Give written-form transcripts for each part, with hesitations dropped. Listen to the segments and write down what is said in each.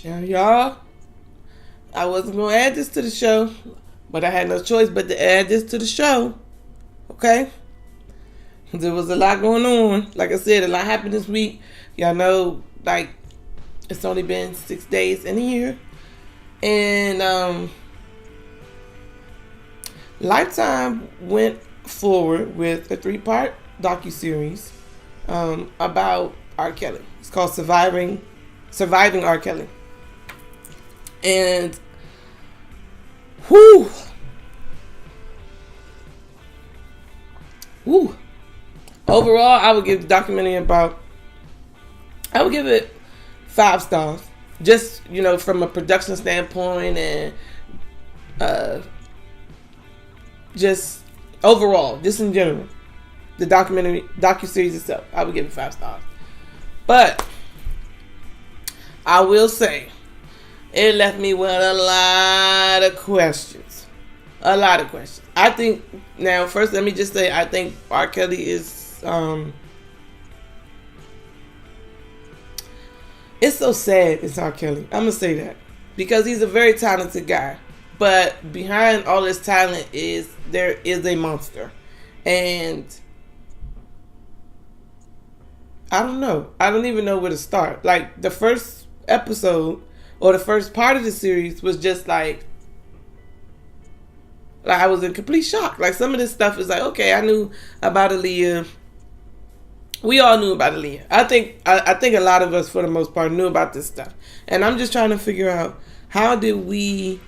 Now, y'all, I wasn't going to add this to the show, but I had no choice but to add this to the show. Okay? There was a lot going on. Like I said, a lot happened this week. Y'all know, like, it's only been 6 days in a year. And Lifetime went forward with a 3-part docuseries about R.Kelly. It's called Surviving R.Kelly. And whoo. Overall, I would give the documentary I would give it 5 stars. Just, from a production standpoint and just overall, just in general. The docuseries itself, I would give it 5 stars. But I will say, it left me with a lot of questions. I think, now first let me just say, I think R. Kelly is, it's so sad it's R. Kelly. I'm going to say that. Because he's a very talented guy. But behind all his talent there is a monster. And I don't know. I don't even know where to start. Like, the first episode or the first part of the series was just like I was in complete shock. Like, some of this stuff is like, okay, I knew about Aaliyah. We all knew about Aaliyah. I think a lot of us, for the most part, knew about this stuff. And I'm just trying to figure out, how did we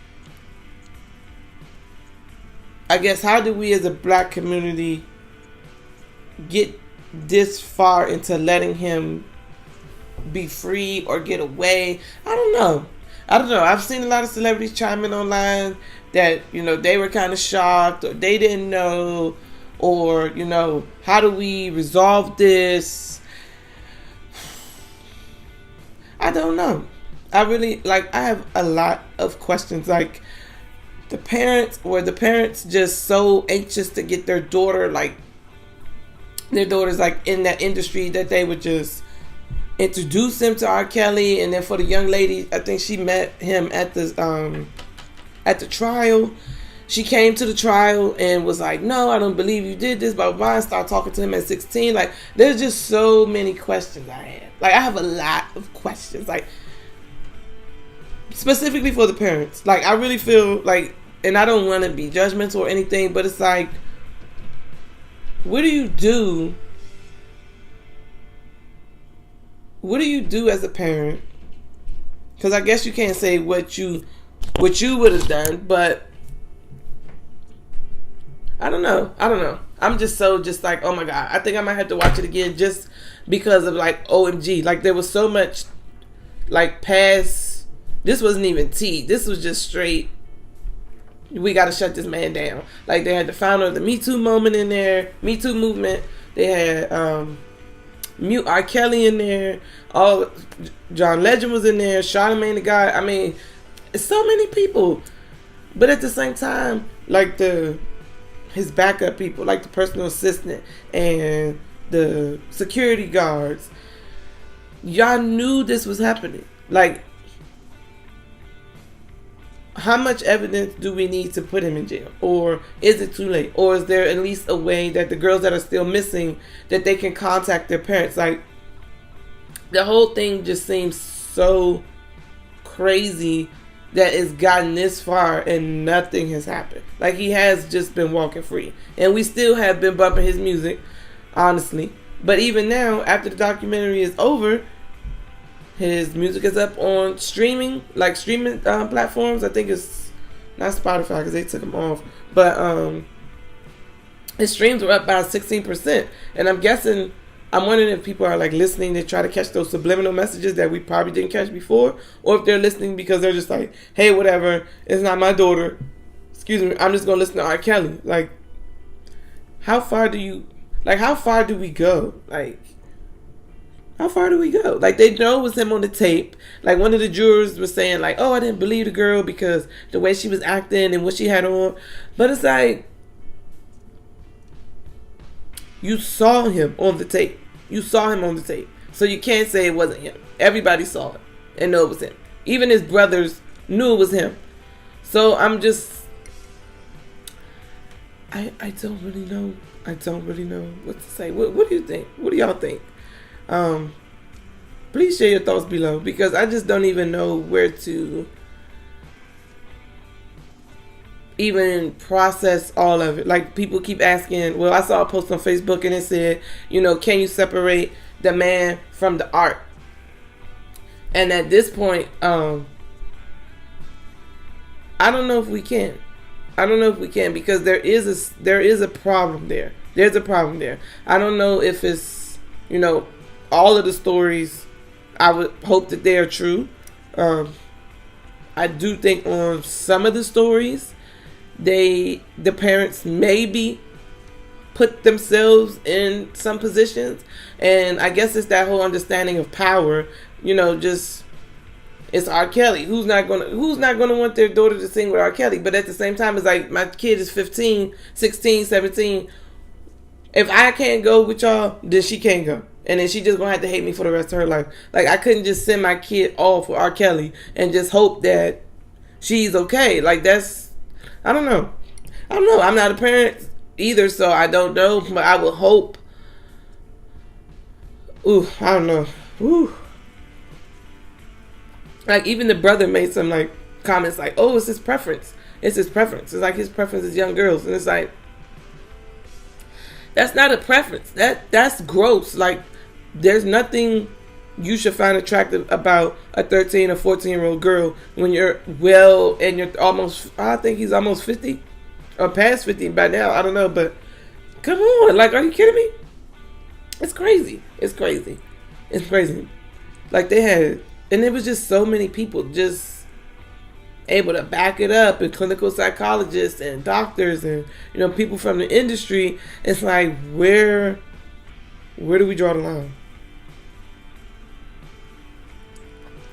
as a black community get this far into letting him be free or get away? I don't know. I've seen a lot of celebrities chime in online that, they were kind of shocked, or they didn't know, or, how do we resolve this? I don't know. I have a lot of questions. Like, the parents just so anxious to get their daughter, their daughter's in that industry, that they would just introduce him to R. Kelly. And then for the young lady, I think she met him at the trial. She came to the trial and was like, no, I don't believe you did this, blah, blah, blah, and started talking to him at 16. Like, there's just so many questions I have. Like, I have a lot of questions. Like, specifically for the parents. Like, I really feel like, and I don't want to be judgmental or anything, but it's like, what do you do? What do you do as a parent? Because I guess you can't say what you would have done, but I don't know. I'm just like, oh my God. I think I might have to watch it again just because of OMG. Like, there was so much past. This wasn't even tea. This was just straight, we got to shut this man down. Like, they had the founder of the Me Too movement in there. Me Too movement. They had Mute R. Kelly in there. John Legend was in there. Charlamagne the God. I mean, it's so many people. But at the same time, his backup people, like the personal assistant and the security guards, y'all knew this was happening. Like, how much evidence do we need to put him in jail? Or is it too late? Or is there at least a way that the girls that are still missing, that they can contact their parents? Like, the whole thing just seems so crazy that it's gotten this far and nothing has happened. Like, he has just been walking free. And we still have been bumping his music, honestly. But even now, after the documentary is over, his music is up on streaming platforms. I think it's not Spotify because they took them off. But his streams were up by 16%. And I'm wondering if people are listening to try to catch those subliminal messages that we probably didn't catch before. Or if they're listening because they're just like, hey, whatever, it's not my daughter. Excuse me, I'm just going to listen to R. Kelly. Like, how far do we go? How far do we go? Like, they know it was him on the tape. Like, one of the jurors was saying, oh, I didn't believe the girl because the way she was acting and what she had on. But it's like, you saw him on the tape. So you can't say it wasn't him. Everybody saw it and know it was him. Even his brothers knew it was him. So I'm just, I don't really know. I don't really know what to say. What do you think? What do y'all think? Please share your thoughts below, because I just don't even know where to even process all of it. Like, people keep asking, well, I saw a post on Facebook and it said, can you separate the man from the art? And at this point, I don't know if we can. I don't know if we can, because there is a problem there. There's a problem there. I don't know if it's, all of the stories. I would hope that they are true. I do think on some of the stories, the parents maybe put themselves in some positions, and I guess it's that whole understanding of power. Just, it's R.Kelly. Who's not gonna want their daughter to sing with R.Kelly? But at the same time, it's like, my kid is 15, 16, 17. If I can't go with y'all, then she can't go. And then she just gonna have to hate me for the rest of her life. Like, I couldn't just send my kid off with R.Kelly and just hope that she's okay. Like, that's, I don't know. I'm not a parent either, so I don't know. But I would hope. Ooh, I don't know. Ooh. Like, even the brother made some, like, comments like, oh, it's his preference. It's his preference. It's like his preference is young girls. And it's like, that's not a preference. That's gross. Like, there's nothing you should find attractive about a 13 or 14-year-old girl when you're and you're almost, I think he's almost 50 or past 50 by now. I don't know, but come on. Like, are you kidding me? It's crazy. It's crazy. It's crazy. Like, they had, and there was just so many people just able to back it up, and clinical psychologists and doctors and, people from the industry. It's like, where do we draw the line?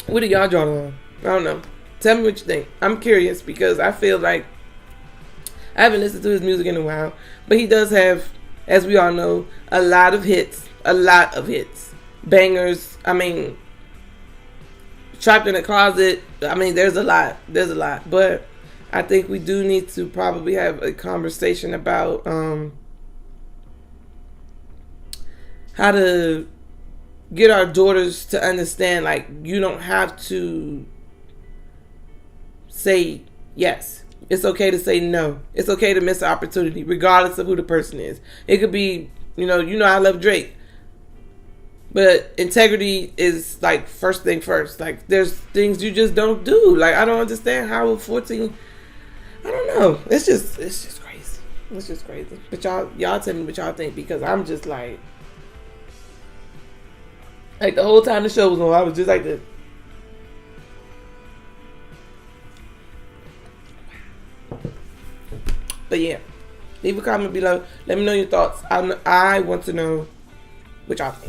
Where do y'all draw the line? I don't know. Tell me what you think. I'm curious, because I feel like I haven't listened to his music in a while, but he does have, as we all know, a lot of hits. Bangers. I mean, Trapped in a Closet. I mean, there's a lot. But I think we do need to probably have a conversation about how to get our daughters to understand, like, you don't have to say yes. It's okay to say no. It's okay to miss an opportunity, regardless of who the person is. It could be, I love Drake, but integrity is, like, first thing first. Like, there's things you just don't do. Like, I don't understand how a 14, I don't know. It's just crazy. It's just crazy. But y'all tell me what y'all think, because I'm just like the whole time the show was on, I was just like this. But yeah, leave a comment below. Let me know your thoughts. I want to know what y'all think.